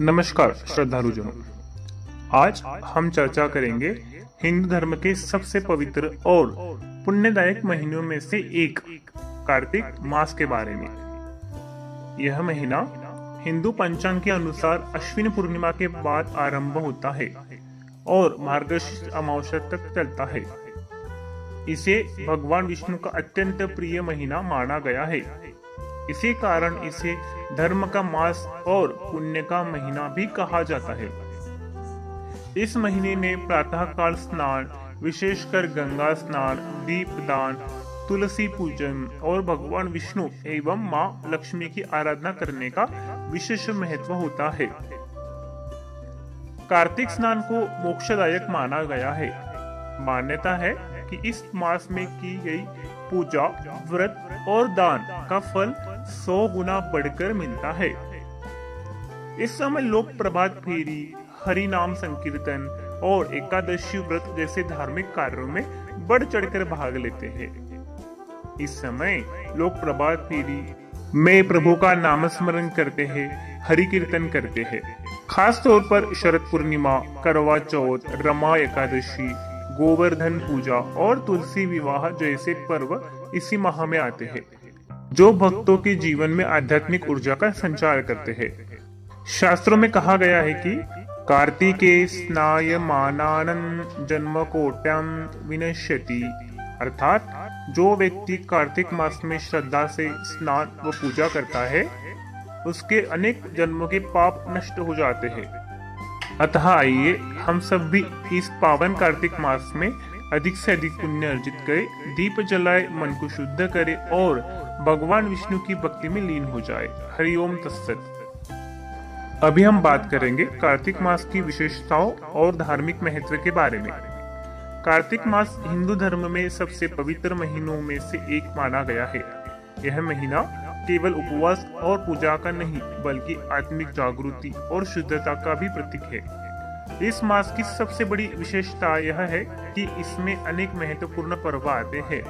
नमस्कार श्रद्धालुजनों, आज हम चर्चा करेंगे हिंदू धर्म के सबसे पवित्र और पुण्यदायक महीनों में से एक कार्तिक मास के बारे में। यह महीना हिंदू पंचांग के अनुसार अश्विन पूर्णिमा के बाद आरंभ होता है और मार्गशीर्ष अमावस्या तक चलता है। इसे भगवान विष्णु का अत्यंत प्रिय महीना माना गया है। इसी कारण इसे धर्म का मास और पुण्य का महीना भी कहा जाता है। इस महीने में प्रातःकाल स्नान, विशेषकर गंगा स्नान, दीपदान, तुलसी पूजन और भगवान विष्णु एवं मां लक्ष्मी की आराधना करने का विशेष महत्व होता है। कार्तिक स्नान को मोक्षदायक माना गया है। मान्यता है कि इस मास में की गई पूजा, व्रत और दान का फल 100 गुना बढ़कर मिलता है। इस समय लोग प्रभात फेरी, हरि नाम संकीर्तन और एकादशी व्रत जैसे धार्मिक कार्यों में बढ़ चढ़कर भाग लेते हैं। इस समय लोग प्रभात फेरी में प्रभु का नाम स्मरण करते हैं, हरि कीर्तन करते हैं। खास तौर पर शरद पूर्णिमा, करवा चौथ, रमा एकादशी, गोवर्धन पूजा और तुलसी विवाह जैसे पर्व इसी माह में आते हैं, जो भक्तों के जीवन में आध्यात्मिक ऊर्जा का संचार करते हैं। शास्त्रों में कहा गया है कि कार्तिके स्नायमानानं जन्म कोट्याम विनश्यति, अर्थात जो व्यक्ति कार्तिक मास में श्रद्धा से स्नान व पूजा करता है, उसके अनेक जन्मों के पाप नष्ट हो जाते हैं। अतः आइए हम सब भी इस पावन कार्तिक मास में अधिक से अधिक पुण्य अर्जित करें, दीप जलाए, मन को शुद्ध करें और भगवान विष्णु की भक्ति में लीन हो जाए। हरि ओम तत्सत। अभी हम बात करेंगे कार्तिक मास की विशेषताओं और धार्मिक महत्व के बारे में। कार्तिक मास हिंदू धर्म में सबसे पवित्र महीनों में से एक माना गया है। यह महीना केवल उपवास और पूजा का नहीं, बल्कि आत्मिक जागृति और शुद्धता का भी प्रतीक है। इस मास की सबसे बड़ी विशेषता यह है कि इसमें अनेक महत्वपूर्ण पर्व आते हैं,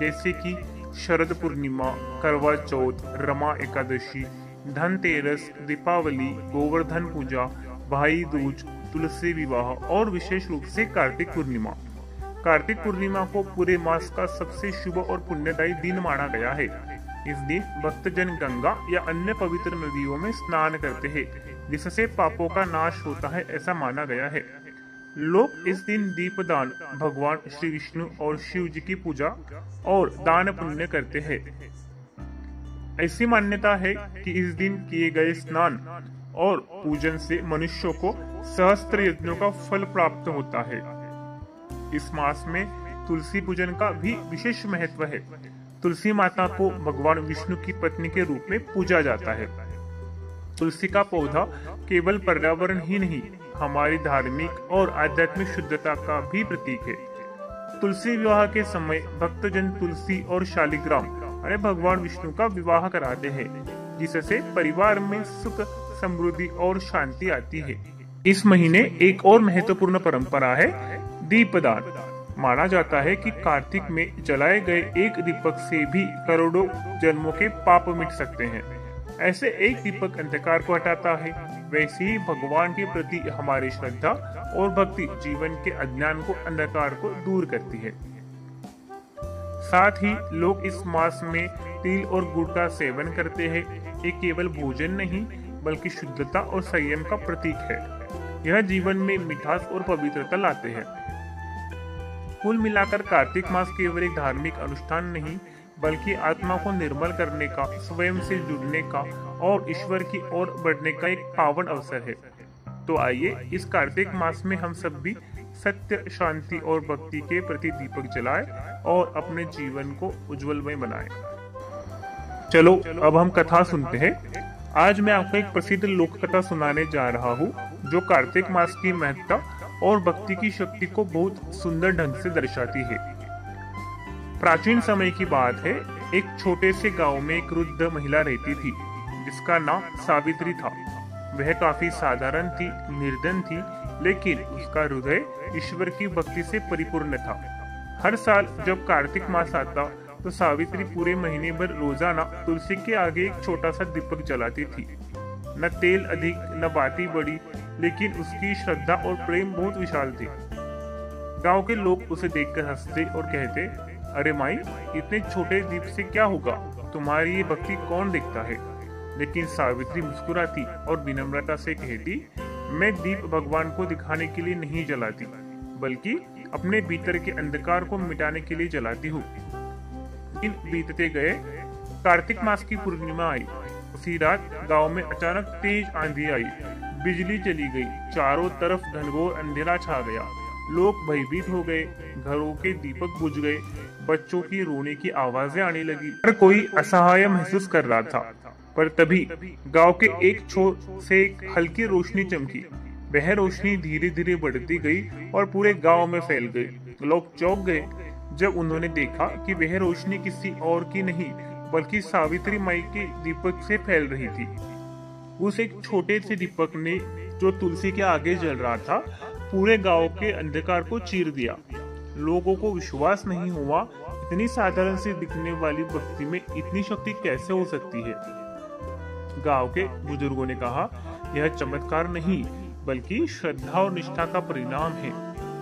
जैसे कि शरद पूर्णिमा, करवा चौथ, रमा एकादशी, धनतेरस, दीपावली, गोवर्धन पूजा, भाई दूज, तुलसी विवाह और विशेष रूप से कार्तिक पूर्णिमा। कार्तिक पूर्णिमा को पूरे मास का सबसे शुभ और पुण्यदायी दिन माना गया है। इस दिन भक्तजन गंगा या अन्य पवित्र नदियों में स्नान करते हैं, जिससे पापों का नाश होता है, ऐसा माना गया है। लोग इस दिन दीपदान, भगवान श्री विष्णु और शिव जी की पूजा और दान पुण्य करते हैं। ऐसी मान्यता है कि इस दिन किए गए स्नान और पूजन से मनुष्यों को सहस्त्र यज्ञों का फल प्राप्त होता है। इस मास में तुलसी पूजन का भी विशेष महत्व है। तुलसी माता को भगवान विष्णु की पत्नी के रूप में पूजा जाता है। तुलसी का पौधा केवल पर्यावरण ही नहीं, हमारी धार्मिक और आध्यात्मिक शुद्धता का भी प्रतीक है। तुलसी विवाह के समय भक्तजन तुलसी और शालिग्राम अरे भगवान विष्णु का विवाह कराते हैं, जिससे परिवार में सुख, समृद्धि और शांति आती है। इस महीने एक और महत्वपूर्ण परंपरा है दीपदान। माना जाता है कि कार्तिक में जलाए गए एक दीपक से भी करोड़ों जन्मों के पाप मिट सकते हैं। ऐसे एक दीपक अंधकार को हटाता है, वैसे ही भगवान के प्रति हमारी श्रद्धा और भक्ति जीवन के अज्ञान को, अंधकार को दूर करती है। साथ ही लोग इस मास में तिल और गुड़ का सेवन करते हैं। ये केवल भोजन नहीं, बल्कि शुद्धता और संयम का प्रतीक है। यह जीवन में मिठास और पवित्रता लाते हैं। कुल मिलाकर कार्तिक मास केवल एक धार्मिक अनुष्ठान नहीं, बल्कि आत्मा को निर्मल करने का, स्वयं से जुड़ने का और ईश्वर की ओर बढ़ने का एक पावन अवसर है। तो आइए इस कार्तिक मास में हम सब भी सत्य, शांति और भक्ति के प्रति दीपक जलाएं और अपने जीवन को उज्जवलमय बनाएं। चलो अब हम कथा सुनते हैं। आज मैं आपको एक प्रसिद्ध लोक कथा सुनाने जा रहा हूँ, जो कार्तिक मास की महत्ता और भक्ति की शक्ति को बहुत सुंदर ढंग से दर्शाती है। प्राचीन समय की बात है। एक छोटे से गांव में एक वृद्ध महिला रहती थी, जिसका नाम सावित्री था। वह काफी साधारण थी, निर्धन थी, लेकिन उसका हृदय ईश्वर की भक्ति से परिपूर्ण था। हर साल जब कार्तिक मास आता, तो सावित्री पूरे महीने भर रोजाना तुलसी के आगे एक छोटा सा दीपक जलाती थी। न तेल अधिक न बाती बड़ी, लेकिन उसकी श्रद्धा और प्रेम बहुत विशाल थे। गांव के लोग उसे देखकर हंसते और कहते, अरे माई, इतने छोटे दीप से क्या होगा, तुम्हारी ये भक्ति कौन देखता है। लेकिन सावित्री मुस्कुराती और विनम्रता से कहती, मैं दीप भगवान को दिखाने के लिए नहीं जलाती, बल्कि अपने भीतर के अंधकार को मिटाने के लिए जलाती हूँ। दिन बीतते गए, कार्तिक मास की पूर्णिमा आई। उसी रात गांव में अचानक तेज आंधी आई, बिजली चली गई, चारों तरफ घनघोर अंधेरा छा गया। लोग भयभीत हो गए, घरों के दीपक बुझ गए, बच्चों की रोने की आवाजें आने लगी। हर कोई असहाय महसूस कर रहा था। पर तभी गांव के एक छोर से एक हल्की रोशनी चमकी। वह रोशनी धीरे धीरे बढ़ती गई और पूरे गांव में फैल गई। लोग चौंक गए जब उन्होंने देखा कि वह रोशनी किसी और की नहीं, बल्कि सावित्री माई के दीपक से फैल रही थी। उस एक छोटे से दीपक ने, जो तुलसी के आगे जल रहा था, पूरे गांव के अंधकार को चीर दिया। लोगों को विश्वास नहीं हुआ, इतनी साधारण सी दिखने वाली भक्ति में इतनी शक्ति कैसे हो सकती है। गांव के बुजुर्गों ने कहा, यह चमत्कार नहीं, बल्कि श्रद्धा और निष्ठा का परिणाम है।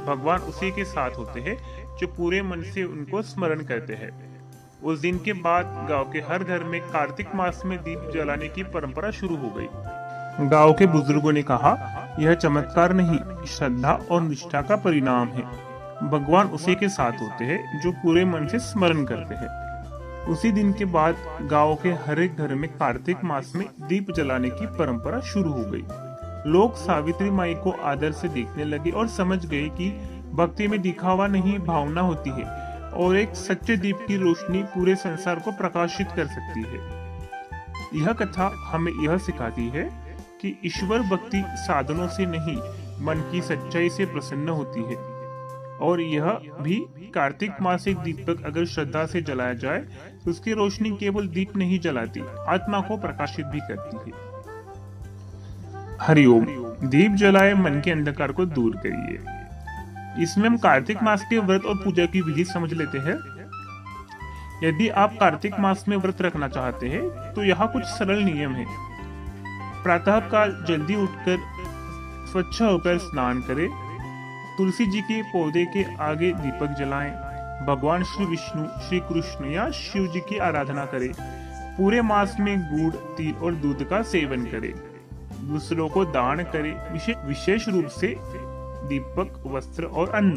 भगवान उसी के साथ होते हैं जो पूरे मन से उनको स्मरण करते हैं। उस दिन के बाद गांव के हर घर में कार्तिक मास में दीप जलाने की परंपरा शुरू हो गई। गांव के बुजुर्गों ने कहा, यह चमत्कार नहीं, श्रद्धा और निष्ठा का परिणाम है। भगवान उसी के साथ होते हैं जो पूरे मन से स्मरण करते हैं। उसी दिन के बाद गांव के हर एक घर में कार्तिक मास में दीप जलाने की परंपरा शुरू हो गई। लोग सावित्री माई को आदर से देखने लगे और समझ गए कि भक्ति में दिखावा नहीं, भावना होती है, और एक सच्चे दीप की रोशनी पूरे संसार को प्रकाशित कर सकती है। यह कथा हमें यह सिखाती है कि ईश्वर भक्ति साधनों से नहीं, मन की सच्चाई से प्रसन्न होती है। और यह भी कार्तिक मास एक दीपक अगर श्रद्धा से जलाया जाए तो उसकी रोशनी केवल दीप नहीं जलाती, आत्मा को प्रकाशित भी करती है। हरिओम। दीप जलाए मन के अंधकार को दूर करिए। इसमें हम कार्तिक मास के व्रत और पूजा की विधि समझ लेते हैं। यदि आप कार्तिक मास में व्रत रखना चाहते हैं तो यहाँ कुछ सरल नियम है। प्रातः काल जल्दी उठकर स्वच्छ होकर स्नान करें, तुलसी जी के पौधे के आगे दीपक जलाएं, भगवान श्री विष्णु, श्री कृष्ण या शिव जी की आराधना करें। पूरे मास में गुड़, तिल और दूध का सेवन करें। दूसरों को दान करें, विशेष रूप से दीपक, वस्त्र और अन्न।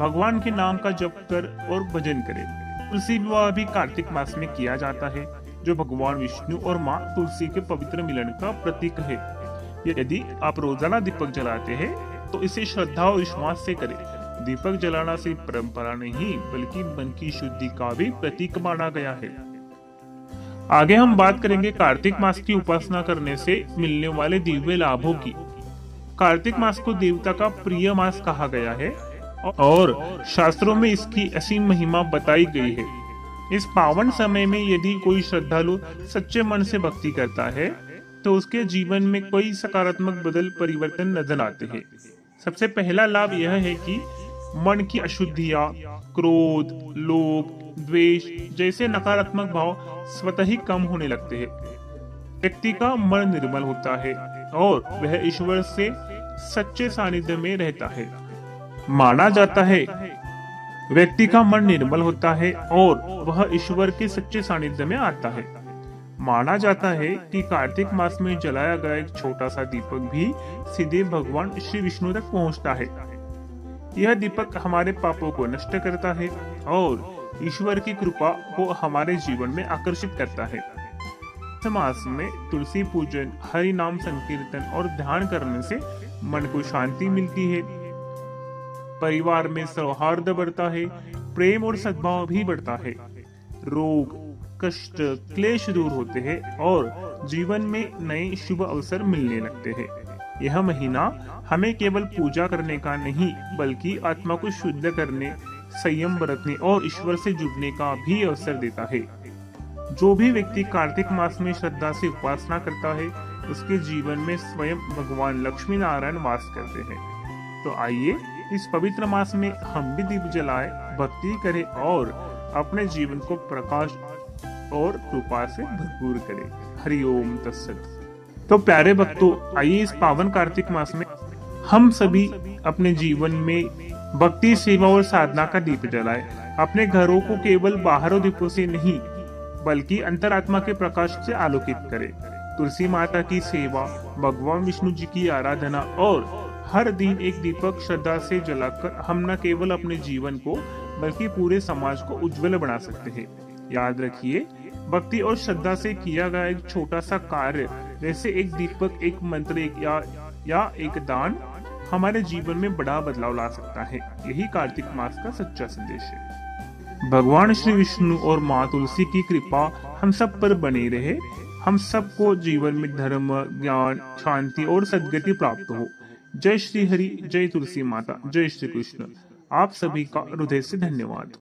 भगवान के नाम का जप कर और भजन करें। तुलसी विवाह भी कार्तिक मास में किया जाता है, जो भगवान विष्णु और माँ तुलसी के पवित्र मिलन का प्रतीक है। यदि आप रोजाना दीपक जलाते हैं तो इसे श्रद्धा और विश्वास से करें। दीपक जलाना सिर्फ परंपरा नहीं, बल्कि मन की शुद्धि का भी प्रतीक माना गया है। आगे हम बात करेंगे कार्तिक मास की उपासना करने से मिलने वाले दिव्य लाभों की। कार्तिक मास को देवता का प्रिय मास कहा गया है और शास्त्रों में इसकी असीम महिमा बताई गई है। इस पावन समय में यदि कोई श्रद्धालु सच्चे मन से भक्ति करता है तो उसके जीवन में कोई सकारात्मक बदल, परिवर्तन नजर आते हैं। सबसे पहला लाभ यह है कि मन की अशुद्धियां, क्रोध, लोभ, द्वेष जैसे नकारात्मक भाव स्वतः ही कम होने लगते हैं। व्यक्ति का मन निर्मल होता है और वह ईश्वर से सच्चे सानिध्य में रहता है। माना जाता है व्यक्ति का मन निर्मल होता है और वह ईश्वर के सच्चे सानिध्य में आता है। माना जाता है कि कार्तिक मास में जलाया गया एक छोटा सा दीपक भी सीधे भगवान श्री विष्णु तक पहुंचता है। यह दीपक हमारे पापों को नष्ट करता है और ईश्वर की कृपा को हमारे जीवन में आकर्षित करता है। इस मास में तुलसी पूजन, हरि नाम संकीर्तन और ध्यान करने से मन को शांति मिलती है, परिवार में सौहार्द बढ़ता है, प्रेम और सद्भाव भी बढ़ता है, रोग, कष्ट, क्लेश दूर होते हैं और जीवन में नए शुभ अवसर मिलने लगते हैं। यह महीना हमें केवल पूजा करने का नहीं, बल्कि आत्मा को शुद्ध करने, संयम बरतने और ईश्वर से जुड़ने का भी अवसर देता है। जो भी व्यक्ति कार्तिक मास में श्रद्धा से उपासना करता है, उसके जीवन में स्वयं भगवान लक्ष्मी नारायण वास करते हैं। तो आइए इस पवित्र मास में हम भी दीप जलाएं, भक्ति करें और अपने जीवन को प्रकाश और कृपा से भरपूर करें। हरि ओम तत्सत। तो प्यारे भक्तों, आइए इस पावन कार्तिक मास में हम सभी अपने जीवन में भक्ति, सेवा और साधना का दीप जलाएं। अपने घरों को केवल बाहरों दीपों से नहीं बल्कि अंतरात्मा के प्रकाश से आलोकित करें। तुलसी माता की सेवा, भगवान विष्णु जी की आराधना और हर दिन एक दीपक श्रद्धा से जलाकर हम न केवल अपने जीवन को बल्कि पूरे समाज को उज्जवल बना सकते हैं। याद रखिए, भक्ति और श्रद्धा से किया गया एक छोटा सा कार्य, जैसे एक दीपक, एक मंत्र, या एक दान, हमारे जीवन में बड़ा बदलाव ला सकता है। यही कार्तिक मास का सच्चा संदेश है। भगवान श्री विष्णु और माँ तुलसी की कृपा हम सब पर बनी रहे। हम सबको जीवन में धर्म, ज्ञान, शांति और सद्गति प्राप्त हो। जय श्री हरि, जय तुलसी माता, जय श्री कृष्ण। आप सभी का हृदय से धन्यवाद।